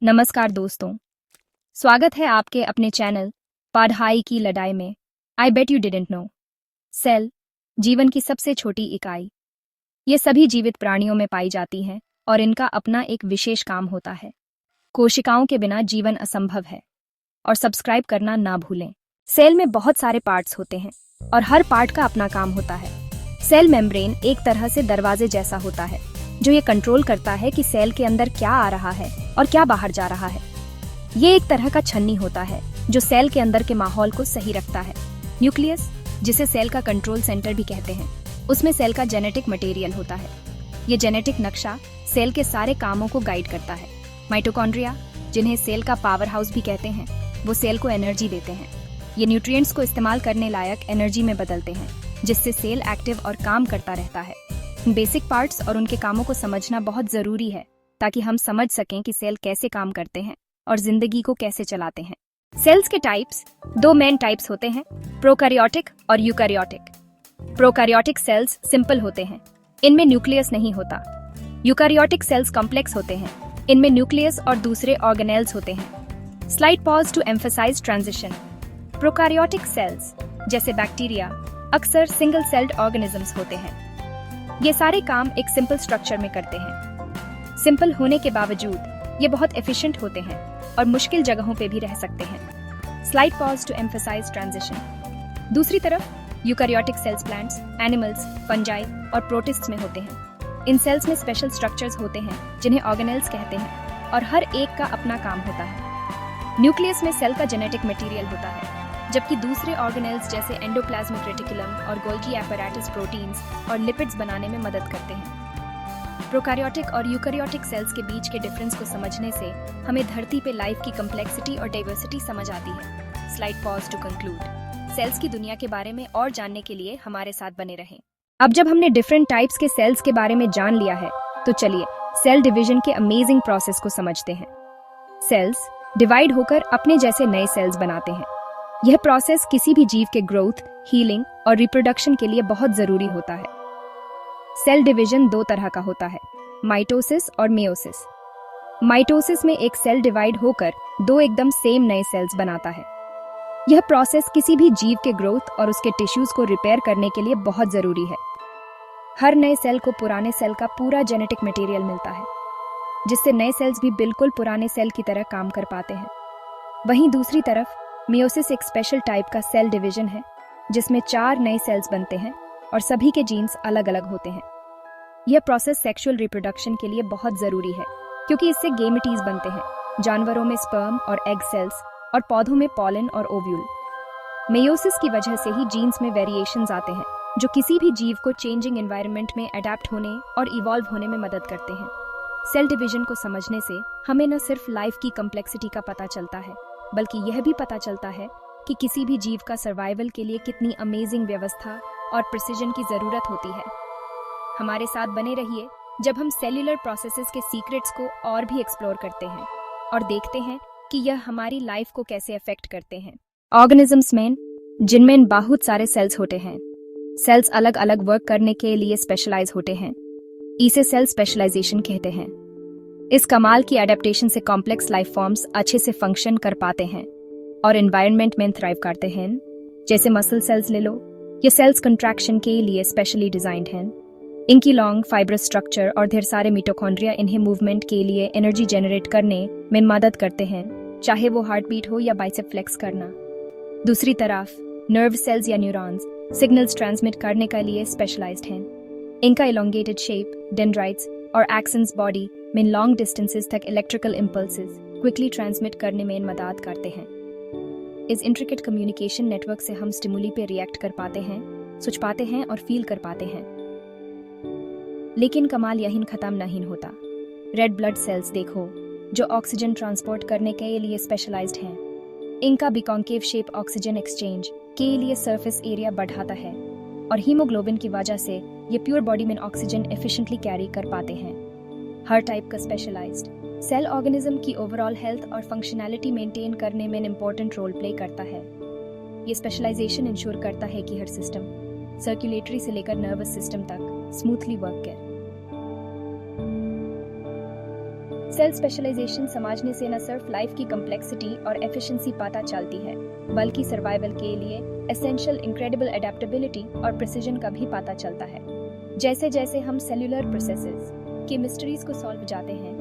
नमस्कार दोस्तों, स्वागत है आपके अपने चैनल पढ़ाई की लड़ाई में। I bet you didn't know. सेल, जीवन की सबसे छोटी इकाई। ये सभी जीवित प्राणियों में पाई जाती हैं और इनका अपना एक विशेष काम होता है। कोशिकाओं के बिना जीवन असंभव है। और सब्सक्राइब करना ना भूलें। सेल में बहुत सारे पार्ट्स होते हैं और हर पार्ट का अपना काम होता है। सेल मेम्ब्रेन एक तरह से दरवाजे जैसा होता है जो ये कंट्रोल करता है कि सेल के अंदर क्या आ रहा है और क्या बाहर जा रहा है। ये एक तरह का छन्नी होता है जो सेल के अंदर के माहौल को सही रखता है। न्यूक्लियस, जिसे सेल का कंट्रोल सेंटर भी कहते हैं, उसमें सेल का जेनेटिक मटेरियल होता है। ये जेनेटिक नक्शा सेल के सारे कामों को गाइड करता है। माइटोकॉन्ड्रिया, जिन्हें सेल का पावर हाउस भी कहते हैं, वो सेल को एनर्जी देते हैं। ये न्यूट्रिएंट्स को इस्तेमाल करने लायक एनर्जी में बदलते हैं, जिससे सेल एक्टिव और काम करता रहता है। बेसिक पार्ट्स और उनके कामों को समझना बहुत जरूरी है ताकि हम समझ सकें कि सेल कैसे काम करते हैं और जिंदगी को कैसे चलाते हैं। सेल्स के टाइप्स, दो मेन टाइप्स होते हैं, प्रोकैरियोटिक और यूकैरियोटिक। प्रोकैरियोटिक सेल्स सिंपल होते हैं, इनमें न्यूक्लियस नहीं होता। यूकैरियोटिक सेल्स कॉम्प्लेक्स होते हैं, इनमें न्यूक्लियस और दूसरे ऑर्गेनेल्स होते हैं। Slide pause to emphasize transition. Prokaryotic cells जैसे बैक्टीरिया अक्सर सिंगल सेल्ड ऑर्गेनिजम्स होते हैं। ये सारे काम एक सिंपल स्ट्रक्चर में करते हैं। सिंपल होने के बावजूद ये बहुत एफिशिएंट होते हैं और मुश्किल जगहों पे भी रह सकते हैं। Slide pause to emphasize transition. दूसरी तरफ eukaryotic cells plants, animals, fungi और प्रोटिस्ट्स में होते हैं। इन सेल्स में स्पेशल स्ट्रक्चर्स होते हैं जिन्हें ऑर्गेनेल्स कहते हैं और हर एक का अपना काम होता है। न्यूक्लियस में सेल का जेनेटिक मटेरियल होता है, जबकि दूसरे ऑर्गेनेल्स जैसे एंडोप्लाज्मिक रेटिकुलम और गोल्गी एपेराटस प्रोटीन्स और लिपिड्स बनाने में मदद करते हैं। प्रोकैरियोटिक और यूकैरियोटिक सेल्स के बीच के डिफरेंस को समझने से हमें धरती पे लाइफ की कम्प्लेक्सिटी और डाइवर्सिटी समझ आती है। Slide pause to conclude. Cells की दुनिया के बारे में और जानने के लिए हमारे साथ बने रहें। अब जब हमने डिफरेंट टाइप्स के सेल्स के बारे में जान लिया है, तो चलिए सेल डिवीजन के अमेजिंग प्रोसेस को समझते हैं। सेल्स डिवाइड होकर अपने जैसे नए सेल्स बनाते हैं। यह प्रोसेस किसी भी जीव के ग्रोथ, हीलिंग और रिप्रोडक्शन के लिए बहुत जरूरी होता है। सेल डिवीजन दो तरह का होता है, माइटोसिस और मेयोसिस। माइटोसिस में एक सेल डिवाइड होकर दो एकदम सेम नए सेल्स बनाता है। यह प्रोसेस किसी भी जीव के ग्रोथ और उसके टिश्यूज को रिपेयर करने के लिए बहुत जरूरी है। हर नए सेल को पुराने सेल का पूरा जेनेटिक मटेरियल मिलता है, जिससे नए सेल्स भी बिल्कुल पुराने सेल की तरह काम कर पाते हैं। वहीं दूसरी तरफ मेयोसिस एक स्पेशल टाइप का सेल डिवीजन है, जिसमें 4 नए सेल्स बनते हैं और सभी के जीन्स अलग अलग होते हैं। यह प्रोसेस सेक्सुअल रिप्रोडक्शन के लिए बहुत जरूरी है, क्योंकि इससे गेमेटीज बनते हैं, जानवरों में स्पर्म और एग सेल्स और पौधों में पॉलन और ओव्यूल। मेयोसिस की वजह से ही जीन्स में वेरिएशंस आते हैं, जो किसी भी जीव को चेंजिंग एनवायरनमेंट में अडेप्ट होने और इवॉल्व होने में मदद करते हैं। सेल डिवीजन को समझने से हमें न सिर्फ लाइफ की कम्प्लेक्सिटी का पता चलता है, बल्कि यह भी पता चलता है कि किसी भी जीव का सर्वाइवल के लिए कितनी अमेजिंग व्यवस्था और प्रिसिजन की जरूरत होती है। हमारे साथ बने रहिए जब हम सेल्यूलर प्रोसेसेस के सीक्रेट्स को और भी एक्सप्लोर करते हैं और देखते हैं कि यह हमारी लाइफ को कैसे अफेक्ट करते हैं। ऑर्गेनिजम्स में, जिनमें बहुत सारे सेल्स होते हैं, सेल्स अलग अलग वर्क करने के लिए स्पेशलाइज होते हैं। इसे सेल स्पेशलाइजेशन कहते हैं। इस कमाल की एडेप्टेशन से कॉम्प्लेक्स लाइफ फॉर्म्स अच्छे से फंक्शन कर पाते हैं और एनवायरनमेंट में थ्राइव करते हैं। जैसे मसल सेल्स ले लो, ये सेल्स कंट्रैक्शन के लिए स्पेशली डिजाइंड हैं। इनकी लॉन्ग फाइब्रस स्ट्रक्चर और ढेर सारे मिटोकॉन्ड्रिया इन्हें मूवमेंट के लिए एनर्जी जनरेट करने में मदद करते हैं, चाहे वो हार्ट बीट हो या बाइसेप फ्लेक्स करना। दूसरी तरफ नर्व सेल्स या न्यूरॉन्स सिग्नल्स ट्रांसमिट करने के लिए स्पेशलाइज्ड हैं। इनका इलोंगेटेड शेप, डेंड्राइट्स और एक्सन्स बॉडी में लॉन्ग डिस्टेंसेस तक इलेक्ट्रिकल इम्पल्सेस क्विकली ट्रांसमिट करने में मदद करते हैं। इस इंट्रिकेट कम्युनिकेशन नेटवर्क से हम स्टिमुली पे रिएक्ट कर पाते हैं, सोच पाते हैं और फील कर पाते हैं। लेकिन कमाल यहीं खत्म नहीं होता। रेड ब्लड सेल्स देखो, जो ऑक्सीजन ट्रांसपोर्ट करने के लिए स्पेशलाइज्ड हैं। इनका बिकॉन्केव शेप ऑक्सीजन एक्सचेंज के लिए सरफेस एरिया बढ़ाता है और हीमोग्लोबिन की वजह से ये प्योर बॉडी में ऑक्सीजन एफिशिएंटली कैरी कर पाते हैं। हर टाइप का स्पेशलाइज्ड सेल ऑर्गेनिज्म की ओवरऑल हेल्थ और फंक्शनैलिटी मेंटेन करने में इंपॉर्टेंट रोल प्ले करता है। ये स्पेशलाइजेशन इंश्योर करता है कि हर सिस्टम, सर्कुलेटरी से लेकर नर्वस सिस्टम तक स्मूथली वर्क करे। सेल स्पेशलाइजेशन समझने से न सिर्फ लाइफ की कम्प्लेक्सिटी और एफिशिएंसी पता चलती है, बल्कि सर्वाइवल के लिए एसेंशियल इनक्रेडिबल एडेप्टेबिलिटी और प्रिसीजन का भी पता चलता है। जैसे जैसे हम सेल्यूलर प्रोसेसेस के मिस्ट्रीज को सॉल्व जाते हैं,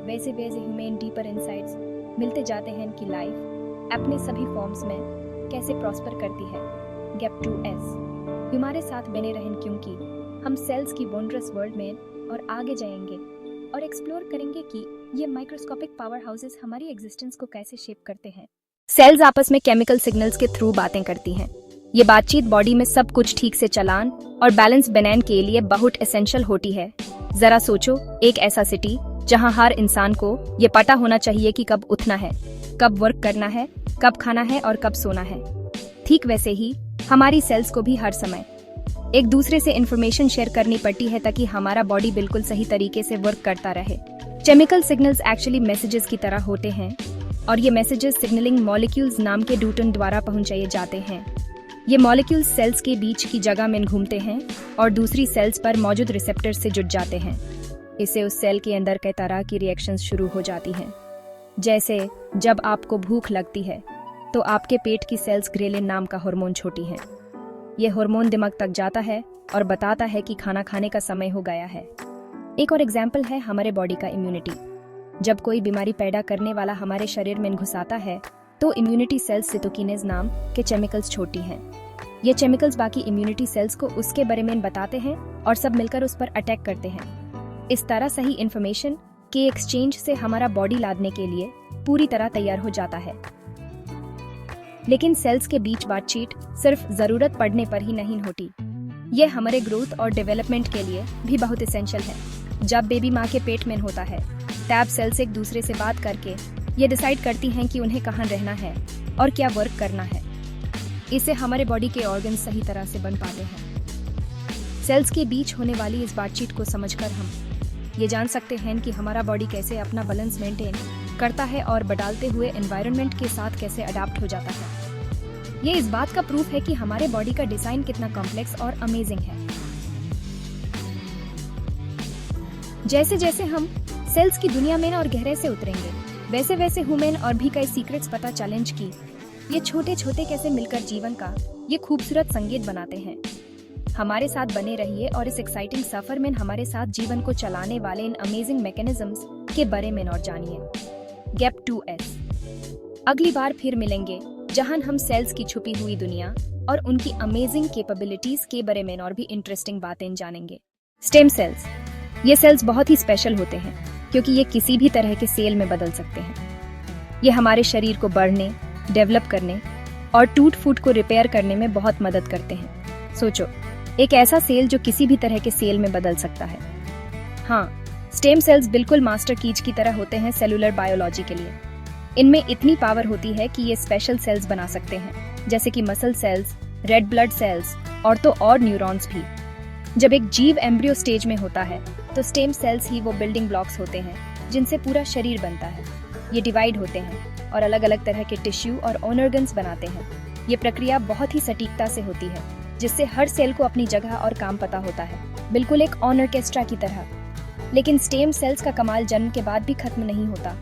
वैसे वैसे ह्यूमन डीपर इनसाइट्स मिलते जाते हैं कि लाइफ अपने सभी फॉर्म्स में कैसे प्रॉस्पर करती है। गैप 2S हमारे साथ बने रहें, क्योंकि हम सेल्स की वंडरस वर्ल्ड में और आगे जाएंगे और एक्सप्लोर करेंगे कि ये माइक्रोस्कोपिक पावर हाउसेस हमारी एग्जिस्टेंस को कैसे शेप करते हैं। सेल्स आपस में केमिकल सिग्नल्स के थ्रू बातें करती हैं। ये बातचीत बॉडी में सब कुछ ठीक से चलान और बैलेंस बनाने के लिए बहुत एसेंशियल होती है। जरा सोचो, एक ऐसा सिटी जहां हर इंसान को ये पता होना चाहिए कि कब उठना है, कब वर्क करना है, कब खाना है और कब सोना है। ठीक वैसे ही हमारी सेल्स को भी हर समय एक दूसरे से इंफॉर्मेशन शेयर करनी पड़ती है ताकि हमारा बॉडी बिल्कुल सही तरीके से वर्क करता रहे। केमिकल सिग्नल्स एक्चुअली मैसेजेस की तरह होते हैं और ये मैसेजेस सिग्नलिंग मॉलिक्यूल्स नाम के ड्यूटन द्वारा पहुंचाए जाते हैं। ये मॉलिक्यूल्स सेल्स के बीच की जगह में घूमते हैं और दूसरी सेल्स पर मौजूद रिसेप्टर से जुड़ जाते हैं। इससे उस सेल के अंदर कई तरह की रिएक्शंस शुरू हो जाती हैं। जैसे जब आपको भूख लगती है तो आपके पेट की सेल्स ग्रेलिन नाम का हार्मोन छोड़ती हैं। ये हार्मोन दिमाग तक जाता है और बताता है कि खाना खाने का समय हो गया है। एक और एग्जाम्पल है हमारे बॉडी का इम्यूनिटी। जब कोई बीमारी पैदा करने वाला हमारे शरीर में घुस आता है तो इम्यूनिटी सेल्स सिटोकिनेज नाम के केमिकल्स छोड़ती हैं। ये केमिकल्स बाकी इम्यूनिटी सेल्स को उसके बारे में बताते हैं और सब मिलकर उस पर अटैक करते हैं। इस तरह सही इंफॉर्मेशन के एक्सचेंज से हमारा बॉडी लादने के लिए पूरी तरह तैयार हो जाता है। लेकिन सेल्स के बीच बातचीत सिर्फ जरूरत पड़ने पर ही नहीं होती, ये हमारे ग्रोथ और डेवलपमेंट के लिए भी बहुत एसेंशियल है। जब बेबी माँ के पेट में होता है तब सेल्स एक दूसरे से बात करके ये डिसाइड करती हैं कि उन्हें कहाँ रहना है और क्या वर्क करना है। इससे हमारे बॉडी के ऑर्गन सही तरह से बन पाते हैं। सेल्स के बीच होने वाली इस बातचीत को समझकर हम ये जान सकते हैं कि हमारा बॉडी कैसे अपना बैलेंस मेंटेन करता है और बदलते हुए एनवायरनमेंट के साथ कैसे अडॉप्ट हो जाता है। ये इस बात का प्रूफ है कि हमारे बॉडी का डिजाइन कितना कॉम्प्लेक्स और अमेजिंग है। जैसे जैसे हम सेल्स की दुनिया में और गहरे से उतरेंगे, वैसे वैसे ह्यूमन और भी कई सीक्रेट्स पता चैलेंज की ये छोटे छोटे कैसे मिलकर जीवन का ये खूबसूरत संगीत बनाते हैं। हमारे साथ बने रहिए और इस एक्साइटिंग सफर में हमारे साथ जीवन को चलाने वाले इन अमेजिंग मैकेनिज्म्स के बारे में और जानिए। गैप 2S अगली बार फिर मिलेंगे जहां हम सेल्स की छुपी हुई दुनिया और उनकी अमेजिंग कैपेबिलिटीज के बारे में और भी इंटरेस्टिंग बातें जानेंगे। स्टेम सेल्स, ये सेल्स बहुत ही स्पेशल होते हैं क्योंकि ये किसी भी तरह के सेल में बदल सकते हैं। ये हमारे शरीर को बढ़ने, डेवलप करने और टूट फूट को रिपेयर करने में बहुत मदद करते हैं। सोचो, एक ऐसा सेल जो किसी भी तरह के सेल में बदल सकता है। हाँ, स्टेम सेल्स बिल्कुल मास्टर कीज की तरह होते हैं सेलुलर बायोलॉजी के लिए। इनमें इतनी पावर होती है कि ये स्पेशल सेल्स बना सकते हैं, जैसे कि muscle cells, red blood cells और न्यूरॉन्स भी। जब एक जीव एम्ब्रियो स्टेज में होता है तो स्टेम सेल्स ही वो बिल्डिंग ब्लॉक्स होते हैं जिनसे पूरा शरीर बनता है। ये डिवाइड होते हैं और अलग अलग तरह के टिश्यू और ऑर्गन्स बनाते हैं। ये प्रक्रिया बहुत ही सटीकता से होती है, जिससे हर सेल को अपनी जगह और काम पता होता है, बिल्कुल एक ऑर्केस्ट्रा की तरह। लेकिन स्टेम सेल्स का कमाल जन्म के बाद भी खत्म नहीं होता।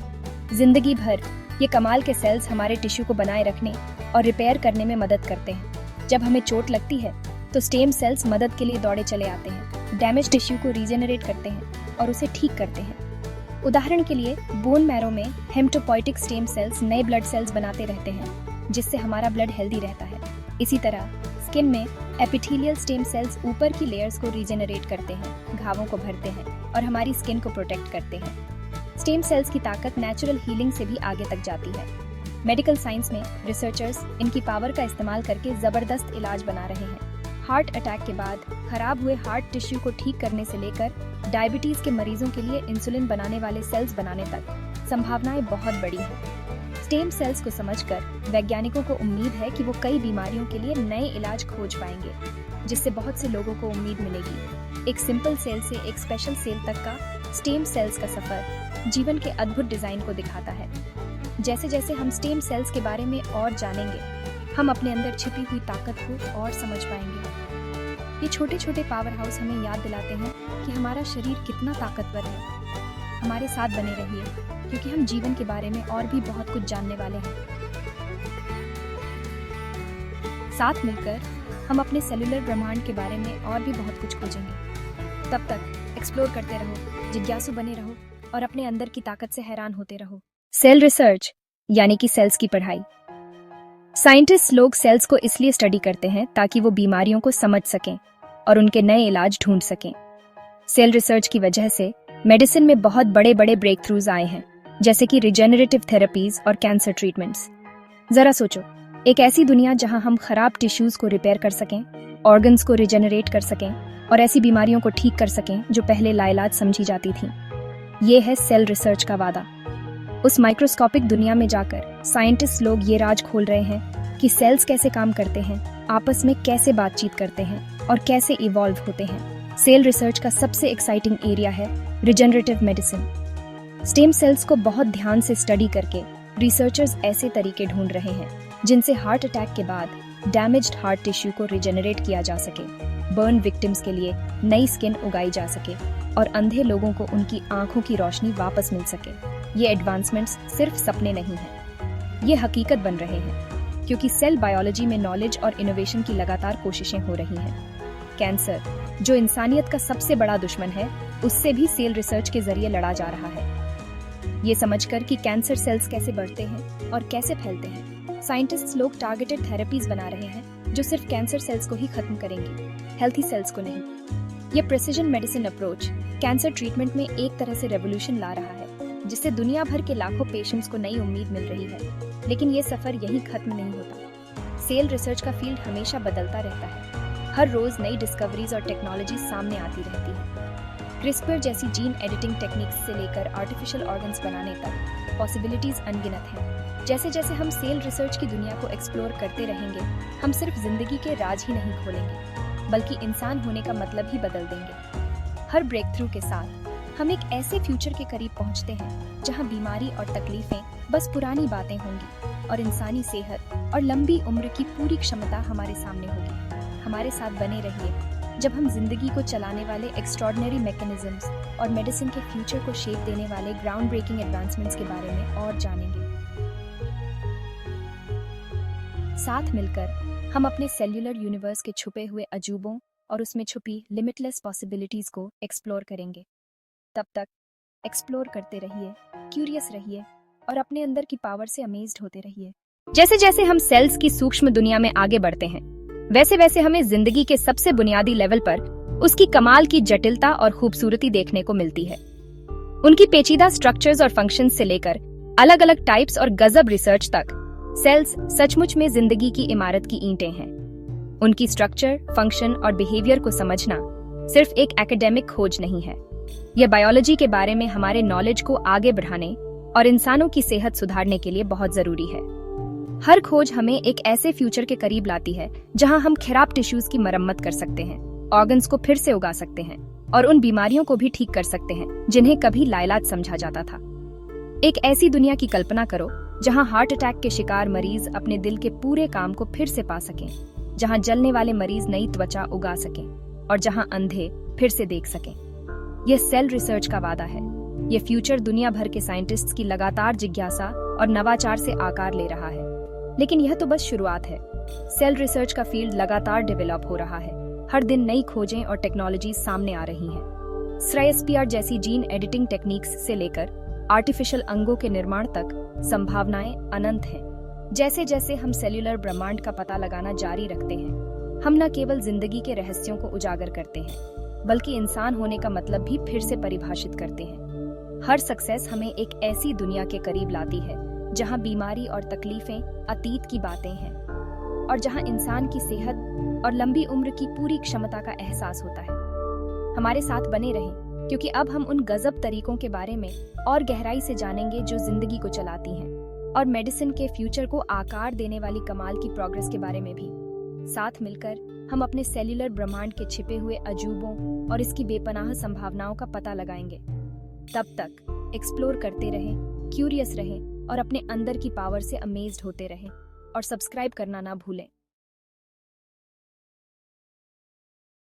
जिंदगी भर ये कमाल के सेल्स हमारे टिश्यू को बनाए रखने और रिपेयर करने में मदद करते हैं। जब हमें चोट लगती है तो स्टेम सेल्स मदद के लिए दौड़े चले आते हैं, डैमेज टिश्यू को रीजेनरेट करते हैं और उसे ठीक करते हैं। उदाहरण के लिए बोन मैरो में हेमटोपोइटिक स्टेम सेल्स नए ब्लड सेल्स बनाते रहते हैं, जिससे हमारा ब्लड हेल्दी रहता है। इसी तरह स्किन में एपिथेलियल स्टेम सेल्स ऊपर की लेयर्स को रीजेनरेट करते हैं, घावों को भरते हैं और हमारी स्किन को प्रोटेक्ट करते हैं। स्टेम सेल्स की ताकत नेचुरल हीलिंग से भी आगे तक जाती है। मेडिकल साइंस में रिसर्चर्स इनकी पावर का इस्तेमाल करके जबरदस्त इलाज बना रहे हैं। हार्ट अटैक के बाद खराब हुए हार्ट टिश्यू को ठीक करने से लेकर डायबिटीज के मरीजों के लिए इंसुलिन बनाने वाले सेल्स बनाने तक संभावनाएं बहुत बड़ी हैं। स्टेम सेल्स को समझकर वैज्ञानिकों को उम्मीद है कि वो कई बीमारियों के लिए नए इलाज खोज पाएंगे, जिससे बहुत से लोगों को उम्मीद मिलेगी। एक सिंपल सेल से एक स्पेशल सेल तक का स्टेम सेल्स का सफर जीवन के अद्भुत डिजाइन को दिखाता है। जैसे जैसे हम स्टेम सेल्स के बारे में और जानेंगे, हम अपने अंदर छिपी हुई ताकत को और समझ पाएंगे। ये छोटे छोटे पावर हाउस हमें याद दिलाते हैं कि हमारा शरीर कितना ताकतवर है। हमारे साथ बने रहिए क्योंकि हम जीवन के बारे में और भी बहुत कुछ जानने वाले हैं। साथ मिलकर हम अपने सेलुलर ब्रह्मांड के बारे में और भी बहुत कुछ खोजेंगे। तब तक एक्सप्लोर करते रहो, जिज्ञासु बने रहो और अपने अंदर की ताकत से हैरान होते रहो। सेल रिसर्च यानी कि सेल्स की पढ़ाई। साइंटिस्ट लोग सेल्स को इसलिए स्टडी करते हैं ताकि वो बीमारियों को समझ सकें और उनके नए इलाज ढूंढ सकें। सेल रिसर्च की वजह से मेडिसिन में बहुत बड़े बड़े ब्रेक थ्रूज आए हैं, जैसे कि रिजेनरेटिव थेरेपीज और कैंसर ट्रीटमेंट्स। जरा सोचो, एक ऐसी दुनिया जहां हम खराब टिश्यूज को रिपेयर कर सकें, ऑर्गन्स को रिजेनरेट कर सकें और ऐसी बीमारियों को ठीक कर सकें जो पहले लाइलाज समझी जाती थीं। ये है सेल रिसर्च का वादा। उस माइक्रोस्कोपिक दुनिया में जाकर साइंटिस्ट लोग ये राज खोल रहे हैं कि सेल्स कैसे काम करते हैं, आपस में कैसे बातचीत करते हैं और कैसे इवॉल्व होते हैं। सेल रिसर्च का सबसे एक्साइटिंग एरिया है रिजेनरेटिव मेडिसिन। स्टेम सेल्स को बहुत ध्यान से स्टडी करके रिसर्चर्स ऐसे तरीके ढूंढ रहे हैं जिनसे हार्ट अटैक के बाद डैमेज्ड हार्ट टिश्यू को रिजेनरेट किया जा सके, बर्न विक्टिम्स के लिए नई स्किन उगाई जा सके और अंधे लोगों को उनकी आंखों की रोशनी वापस मिल सके। ये एडवांसमेंट्स सिर्फ सपने नहीं हैं, ये हकीकत बन रहे हैं क्योंकि सेल बायोलॉजी में नॉलेज और इनोवेशन की लगातार कोशिशें हो रही हैं। कैंसर, जो इंसानियत का सबसे बड़ा दुश्मन है, उससे भी सेल रिसर्च के जरिए लड़ा जा रहा है। ये समझकर कि कैंसर सेल्स कैसे बढ़ते हैं और कैसे फैलते हैं, साइंटिस्ट्स लोग टारगेटेड थेरेपीज बना रहे हैं जो सिर्फ कैंसर सेल्स को ही खत्म करेंगे, हेल्थी सेल्स को नहीं। ये precision medicine approach cancer treatment में एक तरह से रेवोल्यूशन ला रहा है, जिससे दुनिया भर के लाखों पेशेंट्स को नई उम्मीद मिल रही है। लेकिन ये सफर यहीं खत्म नहीं होता। सेल रिसर्च का फील्ड हमेशा बदलता रहता है। हर रोज नई डिस्कवरीज और टेक्नोलॉजी सामने आती रहती है। क्रिस्पर जैसी जीन एडिटिंग टेक्निक्स से लेकर आर्टिफिशियल ऑर्गन्स बनाने तक पॉसिबिलिटीज अनगिनत हैं। जैसे जैसे हम सेल रिसर्च की दुनिया को एक्सप्लोर करते रहेंगे, हम सिर्फ जिंदगी के राज ही नहीं खोलेंगे, बल्कि इंसान होने का मतलब ही बदल देंगे। हर ब्रेक थ्रू के साथ हम एक ऐसे फ्यूचर के करीब पहुंचते हैं जहां बीमारी और तकलीफें बस पुरानी बातें होंगी और इंसानी सेहत और लंबी उम्र की पूरी क्षमता हमारे सामने होगी। हमारे साथ बने रहिए जब हम जिंदगी को चलाने वाले एक्स्ट्रॉर्डिनरी मैकेनिज्म्स और मेडिसिन के फ्यूचर को शेप देने वाले ग्राउंड ब्रेकिंग एडवांसमेंट्स के बारे में और जानेंगे। साथ मिलकर हम अपने सेल्युलर यूनिवर्स के छुपे हुए अजूबों और उसमें छुपी लिमिटलेस पॉसिबिलिटीज को एक्सप्लोर करेंगे। तब तक एक्सप्लोर करते रहिए, क्यूरियस रहिए और अपने अंदर की पावर से अमेज्ड होते रहिए। जैसे जैसे हम सेल्स की सूक्ष्म दुनिया में आगे बढ़ते हैं, वैसे वैसे हमें जिंदगी के सबसे बुनियादी लेवल पर उसकी कमाल की जटिलता और खूबसूरती देखने को मिलती है। उनकी पेचीदा स्ट्रक्चर्स और फंक्शंस से लेकर अलग अलग टाइप्स और गजब रिसर्च तक, सेल्स सचमुच में जिंदगी की इमारत की ईंटें हैं। उनकी स्ट्रक्चर, फंक्शन और बिहेवियर को समझना सिर्फ एक एकेडमिक खोज नहीं है, यह बायोलॉजी के बारे में हमारे नॉलेज को आगे बढ़ाने और इंसानों की सेहत सुधारने के लिए बहुत जरूरी है। हर खोज हमें एक ऐसे फ्यूचर के करीब लाती है जहां हम खराब टिश्यूज की मरम्मत कर सकते हैं, ऑर्गन्स को फिर से उगा सकते हैं और उन बीमारियों को भी ठीक कर सकते हैं जिन्हें कभी लाइलाज समझा जाता था। एक ऐसी दुनिया की कल्पना करो जहां हार्ट अटैक के शिकार मरीज अपने दिल के पूरे काम को फिर से पा सकें, जहां जलने वाले मरीज नई त्वचा उगा सकें और जहां अंधे फिर से देख सकें। यह सेल रिसर्च का वादा है। यह फ्यूचर दुनिया भर के साइंटिस्ट्स की लगातार जिज्ञासा और नवाचार से आकार ले रहा है। लेकिन यह तो बस शुरुआत है। सेल रिसर्च का फील्ड लगातार डेवलप हो रहा है। हर दिन नई खोजें और टेक्नोलॉजी सामने आ रही हैं। CRISPR जैसी जीन एडिटिंग टेक्निक्स से लेकर आर्टिफिशियल अंगों के निर्माण तक संभावनाएं अनंत हैं। जैसे जैसे हम सेल्युलर ब्रह्मांड का पता लगाना जारी रखते हैं, हम न केवल जिंदगी के रहस्यों को उजागर करते हैं, बल्कि इंसान होने का मतलब भी फिर से परिभाषित करते हैं। हर सक्सेस हमें एक ऐसी दुनिया के करीब लाती है जहां बीमारी और तकलीफें अतीत की बातें हैं और जहां इंसान की सेहत और लंबी उम्र की पूरी क्षमता का एहसास होता है। हमारे साथ बने रहें क्योंकि अब हम उन गजब तरीकों के बारे में और गहराई से जानेंगे जो जिंदगी को चलाती हैं, और मेडिसिन के फ्यूचर को आकार देने वाली कमाल की प्रोग्रेस के बारे में भी। साथ मिलकर हम अपने सेल्युलर ब्रह्मांड के छिपे हुए अजूबों और इसकी बेपनाह संभावनाओं का पता लगाएंगे। तब तक एक्सप्लोर करते रहें, क्यूरियस रहें और अपने अंदर की पावर से अमेज्ड होते रहें, और सब्सक्राइब करना ना भूलें।